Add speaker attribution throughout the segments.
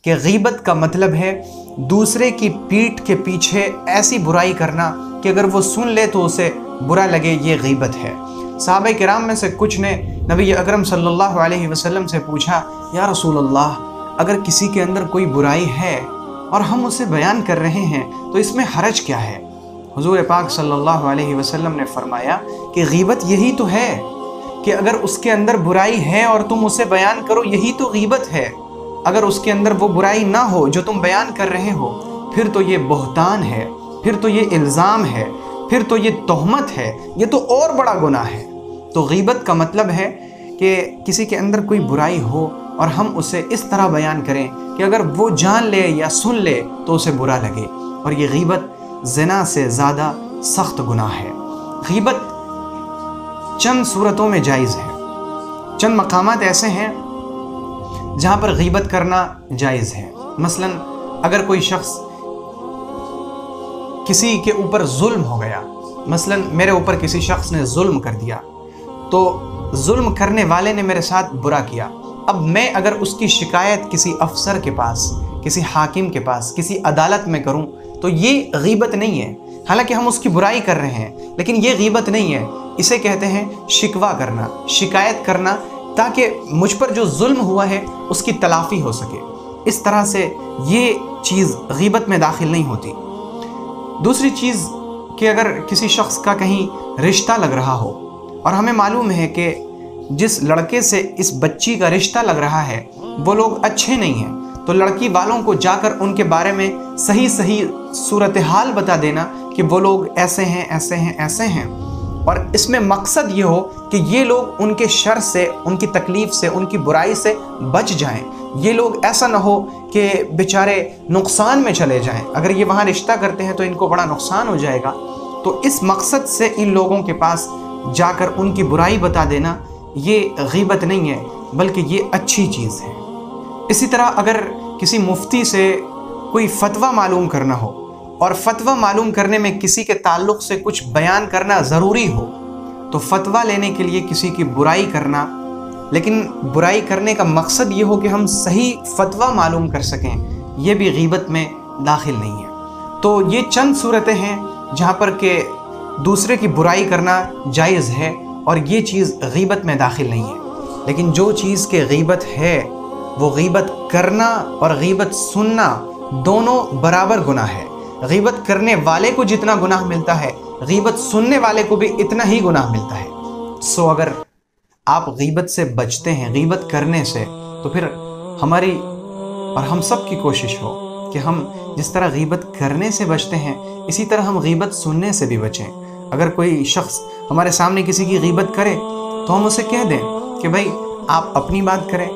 Speaker 1: کہ غیبت کا مطلب ہے دوسرے کی پیٹھ کے پیچھے ایسی برائی کرنا کہ اگر وہ سن لے تو اسے برا لگے، یہ غیبت ہے۔ صحابہ کرام میں سے کچھ نے نبی اکرم صلی اللہ علیہ وسلم سے پوچھا، یا رسول اللہ، اگر کسی کے اندر کوئی برائی ہے اور ہم اسے بیان کر رہے ہیں تو اس میں حرج کیا ہے؟ حضور پاک صلی اللہ علیہ وسلم نے فرمایا کہ غیبت یہی تو ہے کہ اگر اس کے اندر برائی ہے اور تم اسے بیان کرو، یہی تو غیبت ہے۔ اگر اس کے اندر وہ برائی نہ ہو جو تم بیان کر رہے ہو، پھر تو یہ بہتان ہے، پھر تو یہ الزام ہے، پھر تو یہ تہمت ہے، یہ تو اور بڑا گناہ ہے۔ تو غیبت کا مطلب ہے کہ کسی کے اندر کوئی برائی ہو اور ہم اسے اس طرح بیان کریں کہ اگر وہ جان لے یا سن لے تو اسے برا لگے، اور یہ غیبت زنا سے زیادہ سخت گناہ ہے۔ غیبت چند صورتوں میں جائز ہے، چند مقامات ایسے ہیں جہاں پر غیبت کرنا جائز ہے۔ مثلا اگر کوئی شخص کسی کے اوپر ظلم ہو گیا، مثلا میرے اوپر کسی شخص نے ظلم کر دیا، تو ظلم کرنے والے نے میرے ساتھ برا کیا، اب میں اگر اس کی شکایت کسی افسر کے پاس، کسی حاکم کے پاس، کسی عدالت میں کروں تو یہ غیبت نہیں ہے۔ حالانکہ ہم اس کی برائی کر رہے ہیں لیکن یہ غیبت نہیں ہے، اسے کہتے ہیں شکوہ کرنا، شکایت کرنا، تاکہ مجھ پر جو ظلم ہوا ہے اس کی تلافی ہو سکے۔ اس طرح سے یہ چیز غیبت میں داخل نہیں ہوتی۔ دوسری چیز کہ اگر کسی شخص کا کہیں رشتہ لگ رہا ہو اور ہمیں معلوم ہے کہ جس لڑکے سے اس بچی کا رشتہ لگ رہا ہے وہ لوگ اچھے نہیں ہیں، تو لڑکی والوں کو جا کر ان کے بارے میں صحیح صورتحال بتا دینا کہ وہ لوگ ایسے ہیں، ایسے ہیں، ایسے ہیں، اور اس میں مقصد یہ ہو کہ یہ لوگ ان کے شر سے، ان کی تکلیف سے، ان کی برائی سے بچ جائیں، یہ لوگ ایسا نہ ہو کہ بیچارے نقصان میں چلے جائیں، اگر یہ وہاں رشتہ کرتے ہیں تو ان کو بڑا نقصان ہو جائے گا۔ تو اس مقصد سے ان لوگوں کے پاس جا کر ان کی برائی بتا دینا یہ غیبت نہیں ہے بلکہ یہ اچھی چیز ہے۔ اسی طرح اگر کسی مفتی سے کوئی فتویٰ معلوم کرنا ہو اور فتویٰ معلوم کرنے میں کسی کے تعلق سے کچھ بیان کرنا ضروری ہو، تو فتویٰ لینے کے لیے کسی کی برائی کرنا، لیکن برائی کرنے کا مقصد یہ ہو کہ ہم صحیح فتویٰ معلوم کر سکیں، یہ بھی غیبت میں داخل نہیں ہے۔ تو یہ چند صورتیں ہیں جہاں پر کہ دوسرے کی برائی کرنا جائز ہے اور یہ چیز غیبت میں داخل نہیں ہے۔ لیکن جو چیز کے غیبت ہے وہ غیبت کرنا اور غیبت سننا دونوں برابر گناہ ہے۔ غیبت کرنے والے کو جتنا گناہ ملتا ہے، غیبت سننے والے کو بھی اتنا ہی گناہ ملتا ہے۔ سو اگر آپ غیبت سے بچتے ہیں، غیبت کرنے سے، تو پھر ہماری اور ہم سب کی کوشش ہو کہ ہم جس طرح غیبت کرنے سے بچتے ہیں اسی طرح ہم غیبت سننے سے بھی بچیں۔ اگر کوئی شخص ہمارے سامنے کسی کی غیبت کرے تو ہم اسے کہہ دیں کہ بھائی آپ اپنی بات کریں،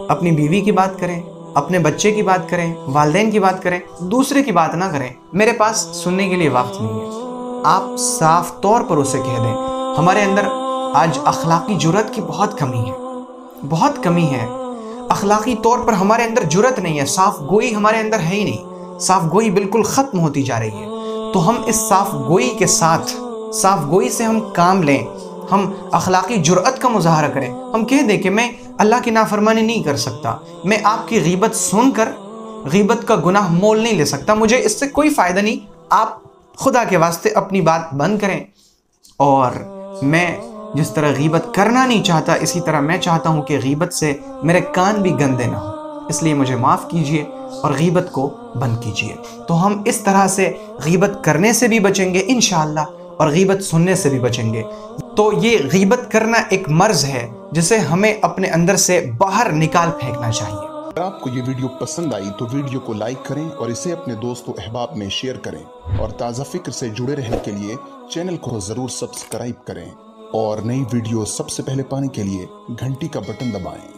Speaker 1: اپنی بیوی کی بات کریں، اپنے بچے کی بات کریں، والدین کی بات کریں، دوسرے کی بات نہ کریں، میرے پاس سننے کے لیے وقت نہیں ہے۔ آپ صاف طور پر اسے کہہ دیں۔ ہمارے اندر آج اخلاقی جرأت کی بہت کمی ہے، بہت کمی ہے۔ اخلاقی طور پر ہمارے اندر جرأت نہیں ہے، صاف گوئی ہمارے اندر ہے ہی نہیں، صاف گوئی بالکل ختم ہوتی جا رہی ہے۔ تو ہم اس صاف گوئی کے ساتھ، صاف گوئی سے ہم کام لیں، ہم اخلاقی جرأت کا مظاہرہ کریں، ہم کہہ دیں کہ میں اللہ کی نافرمانی نہیں کر سکتا، میں آپ کی غیبت سن کر غیبت کا گناہ مول نہیں لے سکتا، مجھے اس سے کوئی فائدہ نہیں، آپ خدا کے واسطے اپنی بات بند کریں، اور میں جس طرح غیبت کرنا نہیں چاہتا اسی طرح میں چاہتا ہوں کہ غیبت سے میرے کان بھی گندے نہ ہوں، اس لیے مجھے معاف کیجئے اور غیبت کو بند کیجئے۔ تو ہم اس طرح سے غیبت کرنے سے بھی بچیں گے انشاءاللہ، اور غیبت سننے سے بھی بچیں گے۔ تو یہ غیبت کرنا ایک مرض ہے جسے ہمیں اپنے اندر سے باہر نکال پھینکنا چاہیے۔
Speaker 2: اگر آپ کو یہ ویڈیو پسند آئی تو ویڈیو کو لائک کریں اور اسے اپنے دوست و احباب میں شیئر کریں، اور تازہ فکر سے جڑے رہنے کے لیے چینل کو ضرور سبسکرائب کریں، اور نئی ویڈیو سب سے پہلے پانے کے لیے گھنٹی کا بٹن دبائیں۔